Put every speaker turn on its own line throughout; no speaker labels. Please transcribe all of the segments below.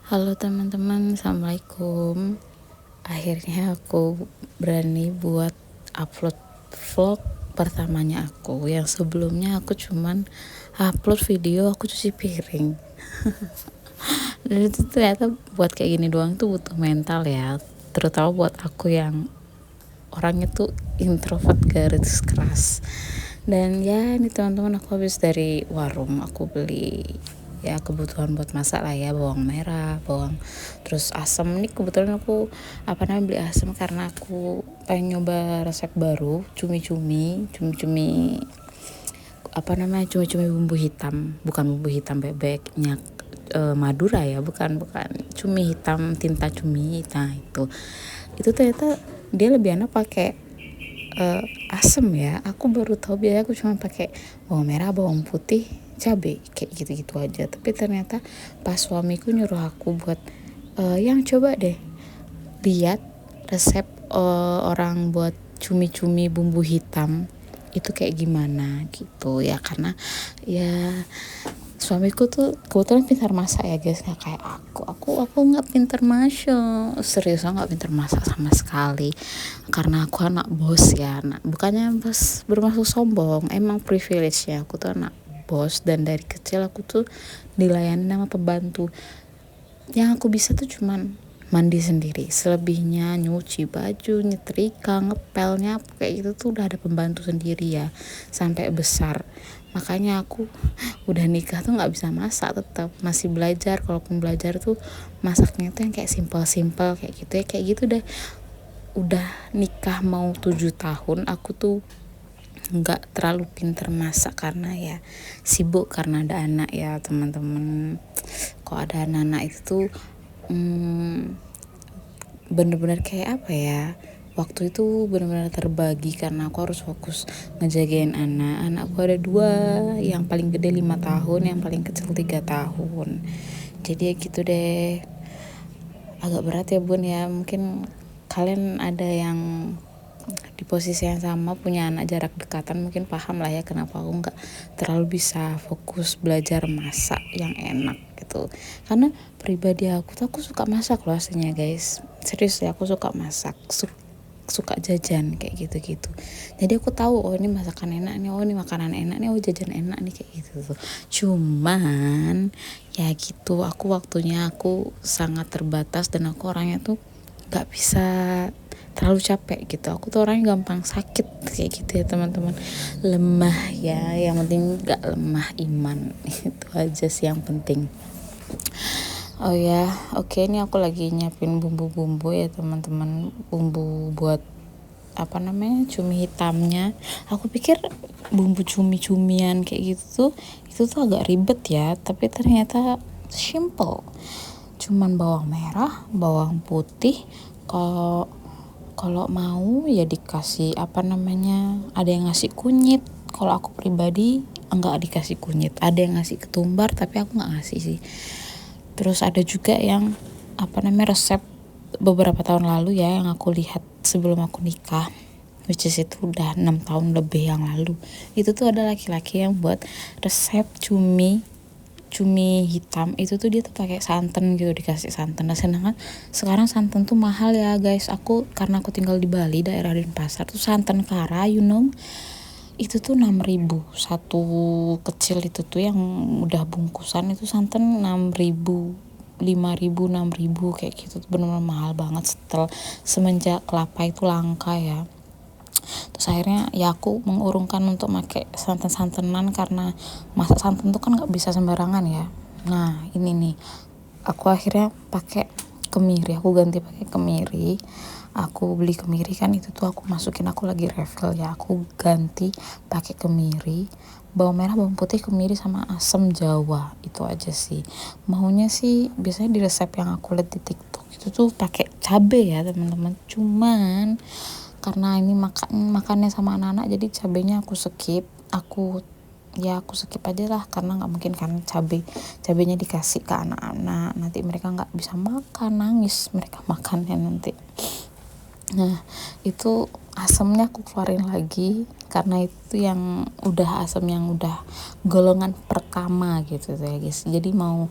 Halo teman-teman, Assalamualaikum. Akhirnya aku berani buat upload vlog pertamanya aku. Yang sebelumnya aku cuman upload video aku cuci piring. Dan itu ternyata buat kayak gini doang tuh butuh mental ya. Terutama buat aku yang orangnya tuh introvert garis keras. Dan ya ini teman-teman, aku habis dari warung, aku beli ya kebutuhan buat masak lah ya, bawang merah, bawang, terus asam. Ini kebetulan aku beli asam karena aku pengen nyoba resep baru, cumi-cumi cumi-cumi bumbu hitam, bukan bumbu hitam bebeknya Madura ya, bukan cumi hitam, tinta cumi. Nah itu ternyata dia lebih enak pakai asem ya. Aku baru tahu, biasanya aku cuma pakai bawang merah, bawang putih, cabai, kayak gitu-gitu aja. Tapi ternyata pas suamiku nyuruh aku buat yang coba deh lihat resep orang buat cumi-cumi bumbu hitam itu kayak gimana gitu ya, karena ya suamiku tuh kebetulan pintar masak ya guys, nggak kayak aku nggak pintar masak, serius nggak pintar masak sama sekali, karena aku anak bos ya. Bukannya bos bermaksud sombong, emang privilege ya, aku tuh anak bos dan dari kecil aku tuh dilayani sama pembantu. Yang aku bisa tuh cuman mandi sendiri, selebihnya nyuci baju, nyetrika, ngepel, nyapu kayak gitu tuh udah ada pembantu sendiri ya sampai besar. Makanya aku udah nikah tuh nggak bisa masak, tetap masih belajar. Kalaupun belajar tuh masaknya tuh yang kayak simpel kayak gitu deh. Udah nikah mau 7 tahun aku tuh nggak terlalu pinter masak karena ya sibuk, karena ada anak ya teman-teman. Kok ada anak itu tuh bener-bener kayak apa ya, waktu itu benar-benar terbagi karena aku harus fokus ngejagain anakku ada 2, yang paling gede 5 tahun, yang paling kecil 3 tahun. Jadi ya gitu deh, agak berat ya bun ya. Mungkin kalian ada yang di posisi yang sama, punya anak jarak dekatan, mungkin paham lah ya kenapa aku nggak terlalu bisa fokus belajar masak yang enak gitu. Karena pribadi aku suka masak loh aslinya guys, serius ya, aku suka masak, suka jajan kayak gitu-gitu. Jadi aku tahu, oh ini masakan enak nih, oh ini makanan enak nih, oh jajan enak nih, kayak gitu tuh. Cuman ya gitu, waktunya aku sangat terbatas dan aku orangnya tuh nggak bisa terlalu capek gitu. Aku tuh orangnya gampang sakit kayak gitu ya teman-teman. Lemah ya, yang penting nggak lemah iman. Itu aja sih yang penting. Oh ya, oke, ini aku lagi nyiapin bumbu-bumbu ya teman-teman, bumbu buat cumi hitamnya. Aku pikir bumbu cumi-cumian kayak gitu tuh itu tuh agak ribet ya, tapi ternyata simple. Cuman bawang merah, bawang putih. Kalau mau ya dikasih ada yang ngasih kunyit. Kalau aku pribadi enggak dikasih kunyit. Ada yang ngasih ketumbar tapi aku enggak ngasih sih. Terus ada juga yang resep beberapa tahun lalu ya, yang aku lihat sebelum aku nikah, which is itu udah 6 tahun lebih yang lalu. Itu tuh ada laki-laki yang buat resep cumi hitam. Itu tuh dia tuh pakai santan gitu, dikasih santan. Nah, sedangkan sekarang santan tuh mahal ya guys. Karena aku tinggal di Bali, daerah Denpasar tuh santan kara, itu tuh 6.000 satu kecil. Itu tuh yang udah bungkusan itu santan 6.000, 5.000, 6.000 kayak gitu. Benar-benar mahal banget semenjak kelapa itu langka ya. Terus akhirnya ya aku mengurungkan untuk pakai santan-santanan, karena masak santan tuh kan nggak bisa sembarangan ya. Nah ini nih, aku akhirnya pakai kemiri. Aku ganti pakai kemiri. Aku beli kemiri kan, itu tuh aku masukin, aku lagi refill ya, aku ganti pakai kemiri, bawang merah, bawang putih, kemiri sama asam jawa. Itu aja sih. Maunya sih biasanya di resep yang aku lihat di TikTok itu tuh pakai cabai ya teman-teman. Cuman karena ini makannya sama anak-anak, jadi cabenya aku skip. Aku skip aja lah, karena nggak mungkin kan cabenya dikasih ke anak-anak, nanti mereka nggak bisa makan, nangis mereka makannya nanti. Nah itu asamnya aku keluarin lagi, karena itu yang udah asam yang udah golongan pertama gitu ya guys. Jadi mau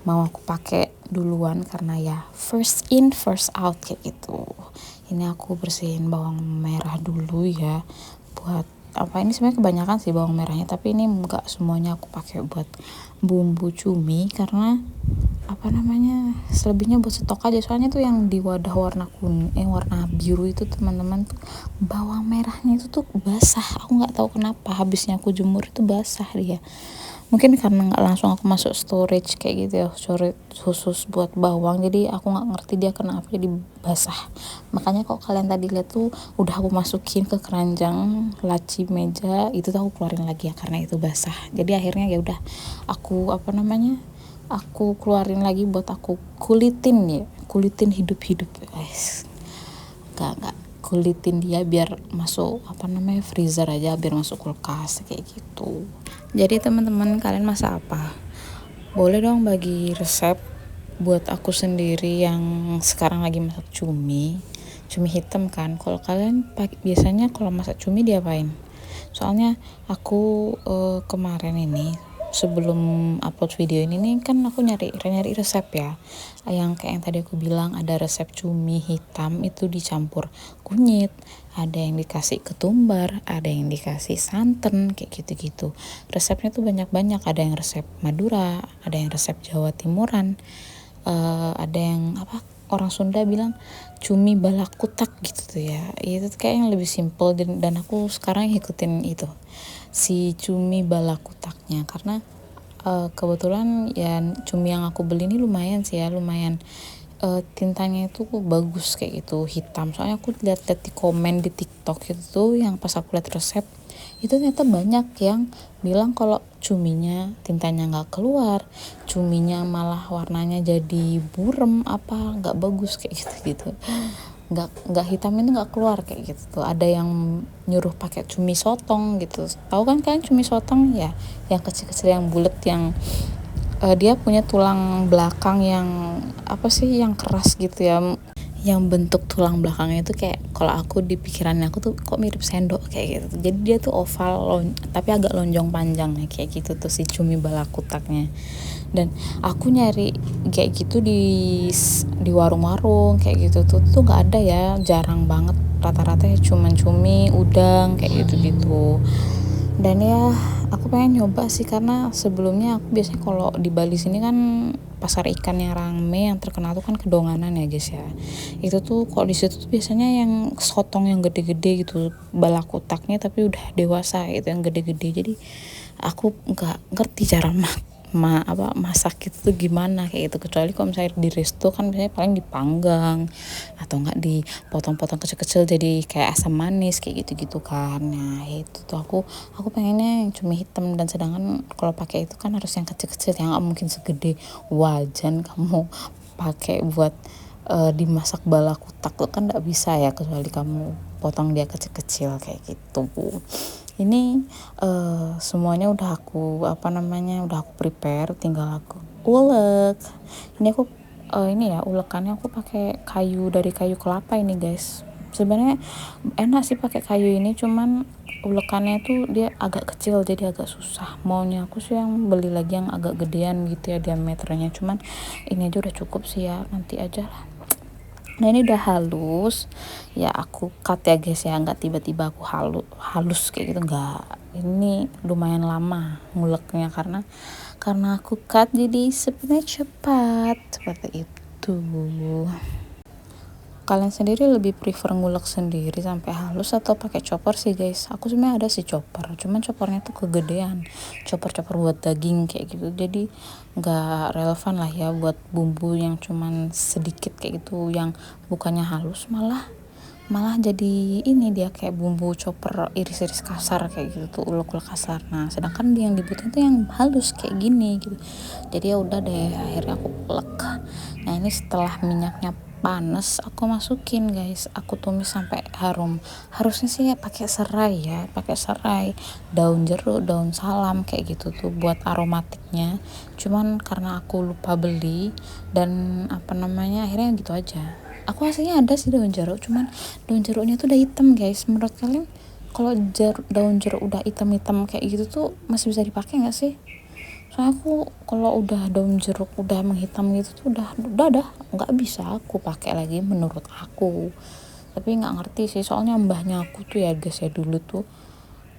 mau aku pakai duluan karena ya first in first out kayak gitu. Ini aku bersihin bawang merah dulu ya, buat apa, ini sebenarnya kebanyakan sih bawang merahnya, tapi ini enggak semuanya aku pakai buat bumbu cumi karena apa namanya, selebihnya buat stok aja. Soalnya tuh yang di wadah warna kuning warna biru itu teman-teman tuh bawang merahnya itu tuh basah, aku nggak tahu kenapa habisnya aku jemur itu basah dia. Mungkin karena nggak langsung aku masuk storage kayak gitu ya, storage khusus buat bawang, jadi aku nggak ngerti dia kenapa jadi basah. Makanya kok kalian tadi lihat tuh udah aku masukin ke keranjang laci meja itu tuh aku keluarin lagi ya karena itu basah. Jadi akhirnya ya udah aku apa namanya, aku keluarin lagi buat aku kulitin hidup-hidup guys. Enggak kulitin dia biar masuk apa namanya freezer aja, biar masuk kulkas kayak gitu. Jadi teman-teman, kalian masak apa? Boleh dong bagi resep buat aku sendiri yang sekarang lagi masak cumi hitam kan. Kalau kalian biasanya kalau masak cumi diapain? Soalnya aku kemarin ini sebelum upload video ini nih kan aku nyari resep ya, yang kayak yang tadi aku bilang, ada resep cumi hitam itu dicampur kunyit, ada yang dikasih ketumbar, ada yang dikasih santan kayak gitu-gitu. Resepnya tuh banyak-banyak, ada yang resep Madura, ada yang resep Jawa Timuran, ada yang apa, orang Sunda bilang cumi balakutak gitu tuh ya. Itu kayak yang lebih simple, dan aku sekarang ikutin itu si cumi balakutaknya karena kebetulan ya cumi yang aku beli ini lumayan sih ya, lumayan tintanya itu bagus kayak gitu, hitam. Soalnya aku lihat di komen di TikTok itu tuh, yang pas aku lihat resep itu ternyata banyak yang bilang kalau cuminya tintanya nggak keluar, cuminya malah warnanya jadi burem, apa nggak bagus kayak gitu nggak hitam itu nggak keluar kayak gitu tuh. Ada yang nyuruh pakai cumi sotong gitu, tahu kan kalian cumi sotong ya, yang kecil-kecil yang bulat, yang dia punya tulang belakang yang apa sih, yang keras gitu ya, yang bentuk tulang belakangnya itu kayak, kalau aku di pikirannya aku tuh kok mirip sendok kayak gitu. Jadi dia tuh oval tapi agak lonjong panjang nih kayak gitu tuh si cumi balakutaknya. Dan aku nyari kayak gitu di warung-warung kayak gitu tuh nggak ada ya, jarang banget. Rata-rata ya cuman cumi, udang kayak gitu-gitu. Dan ya aku pengen nyoba sih, karena sebelumnya aku biasanya kalau di Bali sini kan pasar ikan yang rame yang terkenal tuh kan Kedonganan ya guys ya. Itu tuh kalau di situ tuh biasanya yang sotong yang gede-gede gitu, balakutaknya tapi udah dewasa gitu, yang gede-gede. Jadi aku nggak ngerti cara masak itu tuh gimana kayak gitu, kecuali kalau misalnya di resto kan biasanya paling dipanggang atau enggak dipotong-potong kecil-kecil jadi kayak asam manis kayak gitu-gitu kan. Nah itu tuh aku pengennya yang cumi hitam, dan sedangkan kalau pakai itu kan harus yang kecil-kecil, yang nggak mungkin segede wajan kamu pakai buat dimasak balakutak tuh kan nggak bisa ya, kecuali kamu potong dia kecil-kecil kayak gitu. Ini semuanya udah aku udah aku prepare, tinggal aku ulek. Ini aku ini ya, ulekannya aku pakai dari kayu kelapa ini guys. Sebenarnya enak sih pakai kayu ini, cuman ulekannya tuh dia agak kecil jadi agak susah. Maunya aku sih yang beli lagi yang agak gedean gitu ya diameternya, cuman ini aja udah cukup sih ya, nanti aja lah. Nah ini udah halus ya, aku cut ya guys ya, nggak tiba-tiba aku halus kayak gitu, nggak. Ini lumayan lama nguleknya karena aku cut jadi sebenarnya cepat seperti itu. Kalian sendiri lebih prefer ngulek sendiri sampai halus atau pakai chopper sih guys? Aku sebenarnya ada sih chopper, cuman choppernya tuh kegedean, chopper buat daging kayak gitu, jadi nggak relevan lah ya buat bumbu yang cuman sedikit kayak gitu, yang bukannya halus malah jadi ini, dia kayak bumbu chopper iris-iris kasar kayak gitu tuh, ulek-ulek kasar. Nah sedangkan yang dibutuhin tuh yang halus kayak gini gitu. Jadi ya udah deh, akhirnya aku ulek. Nah ini setelah minyaknya panas aku masukin guys, aku tumis sampai harum. Harusnya sih ya pakai serai ya, pakai serai, daun jeruk, daun salam kayak gitu tuh buat aromatiknya. Cuman karena aku lupa beli dan akhirnya gitu aja. Aku aslinya ada sih daun jeruk, cuman daun jeruknya tuh udah hitam guys. Menurut kalian kalau daun jeruk udah hitam-hitam kayak gitu tuh masih bisa dipakai nggak sih? Soalnya aku kalau udah daun jeruk udah menghitam gitu tuh udah nggak bisa aku pakai lagi menurut aku. Tapi nggak ngerti sih, soalnya mbahnya aku tuh ya guys ya, dulu tuh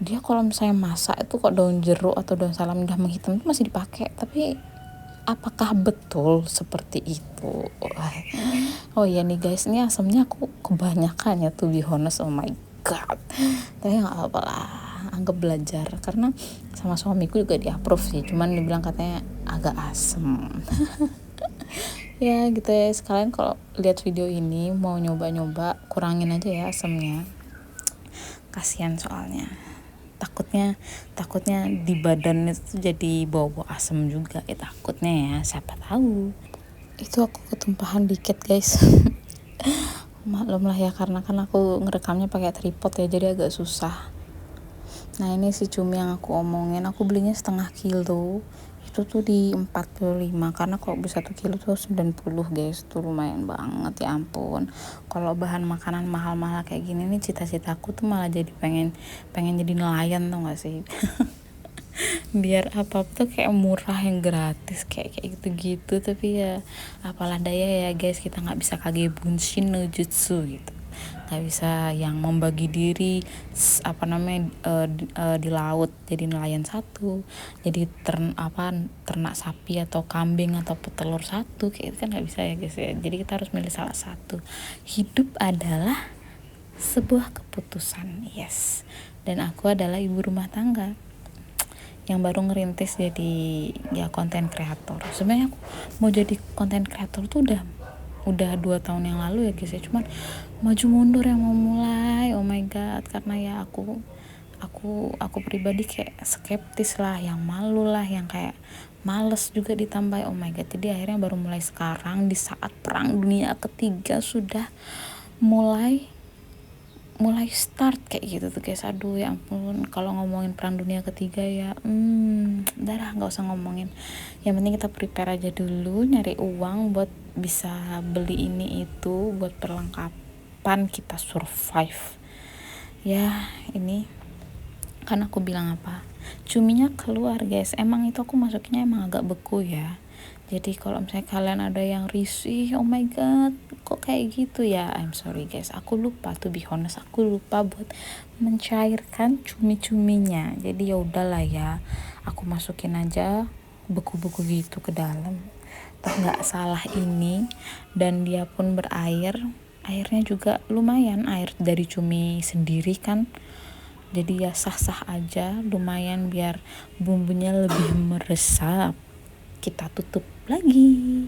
dia kalau misalnya masak itu kok daun jeruk atau daun salam udah menghitam itu masih dipakai. Tapi apakah betul seperti itu? Oh iya nih guys, ini asamnya aku kebanyakan ya, to be honest, oh my god. Tapi nggak apa-apa lah, anggap belajar, karena sama suamiku juga di approve sih, cuman dibilang katanya agak asem. Ya gitu ya, sekalian kalau lihat video ini mau nyoba-nyoba kurangin aja ya asemnya, kasihan soalnya takutnya di badan itu jadi bau-bau asem juga ya, takutnya ya, siapa tahu. Itu aku ketumpahan dikit guys. Maklum lah ya, karena kan aku ngerekamnya pakai tripod ya, jadi agak susah. Nah ini si cumi yang aku omongin, aku belinya setengah kilo itu tuh di 45, karena kalau beli 1 kilo tuh 90 guys, tuh lumayan banget ya ampun. Kalau bahan makanan mahal-mahal kayak gini nih, cita-citaku tuh malah jadi pengen jadi nelayan, tau gak sih? Biar apa tuh kayak murah yang gratis kayak gitu-gitu. Tapi ya apalah daya ya guys, kita nggak bisa kage bunshin no jutsu gitu, nggak bisa yang membagi diri di laut jadi nelayan satu, jadi ternak sapi atau kambing atau petelur satu, kayak itu kan nggak bisa ya guys ya. Jadi kita harus milih salah satu. Hidup adalah sebuah keputusan, yes. Dan aku adalah ibu rumah tangga yang baru ngerintis jadi ya konten kreator. Sebenarnya aku mau jadi konten kreator tuh udah 2 tahun yang lalu ya guys ya, cuman maju mundur yang mau mulai, oh my god, karena ya aku pribadi kayak skeptis lah, yang malu lah, yang kayak males juga ditambah, oh my god. Jadi akhirnya baru mulai sekarang, di saat perang dunia ketiga sudah mulai start kayak gitu tuh guys. Aduh ya ampun, kalau ngomongin perang dunia ketiga ya udah nggak usah ngomongin. Yang penting kita prepare aja dulu, nyari uang buat bisa beli ini itu, buat perlengkapan kita survive ya. Ini kan aku bilang apa, cuminya keluar guys. Emang itu aku masukinnya emang agak beku ya. Jadi kalau misalnya kalian ada yang risih, oh my god kok kayak gitu ya, I'm sorry guys, aku lupa, to be honest, aku lupa buat mencairkan cumi-cuminya. Jadi ya udahlah ya, aku masukin aja beku-beku gitu ke dalam, toh nggak salah ini. Dan dia pun airnya juga lumayan, air dari cumi sendiri kan, jadi ya sah-sah aja, lumayan biar bumbunya lebih meresap. Kita tutup lagi.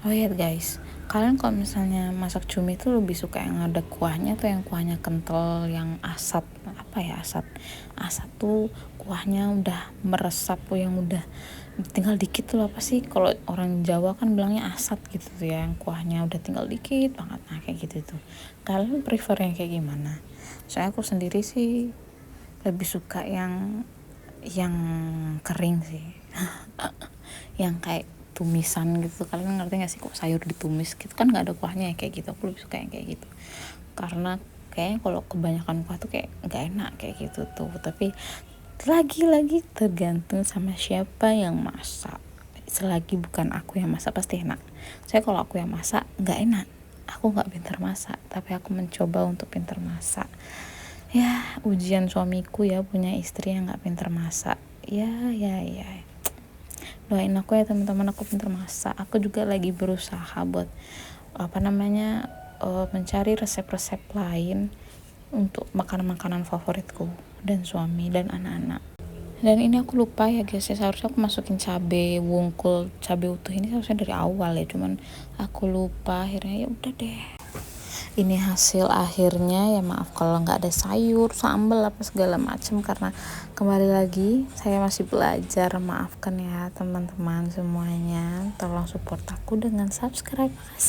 Oh ya guys, kalian kalau misalnya masak cumi itu lebih suka yang ada kuahnya atau yang kuahnya kental, yang asat, apa ya, asat tuh kuahnya udah meresap tuh, yang udah tinggal dikit tuh, apa sih kalau orang Jawa kan bilangnya asat gitu tuh ya, yang kuahnya udah tinggal dikit banget. Nah kayak gitu tuh, kalian prefer yang kayak gimana? Soalnya aku sendiri sih lebih suka yang kering sih. Yang kayak tumisan gitu, kalian ngerti gak sih, kok sayur ditumis gitu kan nggak ada kuahnya ya, kayak gitu. Aku lebih suka yang kayak gitu, karena kayaknya kalau kebanyakan kuah tuh kayak nggak enak kayak gitu tuh. Tapi lagi-lagi tergantung sama siapa yang masak. Selagi bukan aku yang masak pasti enak. Saya kalau aku yang masak nggak enak, aku nggak pintar masak, tapi aku mencoba untuk pintar masak. Ya ujian suamiku ya, punya istri yang nggak pintar masak. Ya doain aku ya teman-teman, aku pintar masak. Aku juga lagi berusaha buat mencari resep-resep lain untuk makanan-makanan favoritku dan suami dan anak-anak. Dan ini aku lupa ya guys ya, seharusnya aku masukin cabai wungkul, cabai utuh ini seharusnya dari awal ya, cuman aku lupa. Akhirnya ya udah deh, ini hasil akhirnya. Ya maaf kalau nggak ada sayur, sambal apa segala macam, karena kembali lagi saya masih belajar. Maafkan ya teman-teman semuanya, tolong support aku dengan subscribe. Makasih.